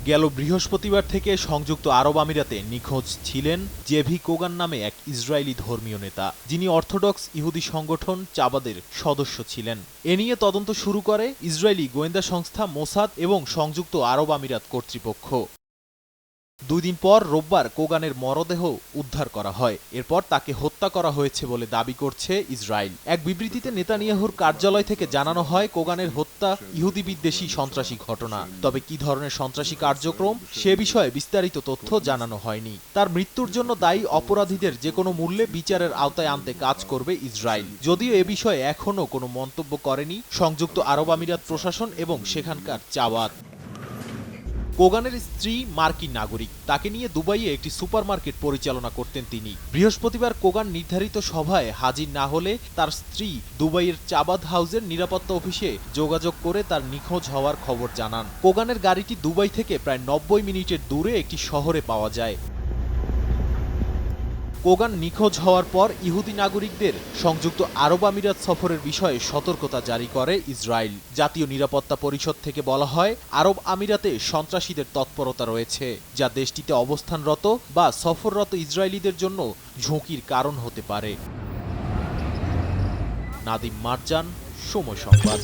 গেল বৃহস্পতিবার থেকে সংযুক্ত আরব আমিরাতে নিখোঁজ ছিলেন জেভি কোগান নামে এক ইসরায়েলি ধর্মীয় নেতা, যিনি অর্থোডক্স ইহুদি সংগঠন চাবাদের সদস্য ছিলেন। এ নিয়ে তদন্ত শুরু করে ইসরায়েলি গোয়েন্দা সংস্থা মোসাদ এবং সংযুক্ত আরব আমিরাত কর্তৃপক্ষ। 2 দিন পর রোববার কোগানের মরদেহ উদ্ধার করা হয়। এরপর তাকে হত্যা করা হয়েছে বলে দাবি করছে ইসরায়েল। এক বিবৃতিতে নেতানিয়াহুর কার্যালয় থেকে জানানো হয়, কোগানের হত্যা ইহুদি বিদ্বেষী সন্ত্রাসী ঘটনা। তবে কি ধরনের সন্ত্রাসী কার্যক্রম সে বিষয়ে বিস্তারিত তথ্য জানানো হয়নি। তার মৃত্যুর জন্য দায়ী অপরাধীদের যেকোনো মূল্যে বিচারের আওতায় আনতে কাজ করবে ইসরায়েল। যদিও এ বিষয়ে এখনও কোনো মন্তব্য করেনি সংযুক্ত আরব আমিরাত প্রশাসন এবং সেখানকার চাবাদ। কোগানের স্ত্রী মার্কিন নাগরিক। তাকে নিয়ে দুবাইয়ে একটি সুপারমার্কেট পরিচালনা করতেন তিনি। বৃহস্পতিবার কোগান নির্ধারিত সভায় হাজির না হলে তার স্ত্রী দুবাইয়ের চাবাদ হাউসের নিরাপত্তা অফিসে যোগাযোগ করে তার নিখোঁজ হওয়ার খবর জানান। কোগানের গাড়িটি দুবাই থেকে প্রায় 90 মিনিটের দূরে একটি শহরে পাওয়া যায়। কোগান নিখোঁজ হওয়ার পর ইহুদি নাগরিকদের সংযুক্ত আরব আমিরাত সফরের বিষয়ে সতর্কতা জারি করে ইসরায়েল। জাতীয় নিরাপত্তা পরিষদ থেকে বলা হয়, আরব আমিরাতে সন্ত্রাসীদের তৎপরতা রয়েছে, যা দেশটিতে অবস্থানরত বা সফররত ইসরায়েলিদের জন্য ঝুঁকির কারণ হতে পারে। নাদিম মারজান, সময় সংবাদ।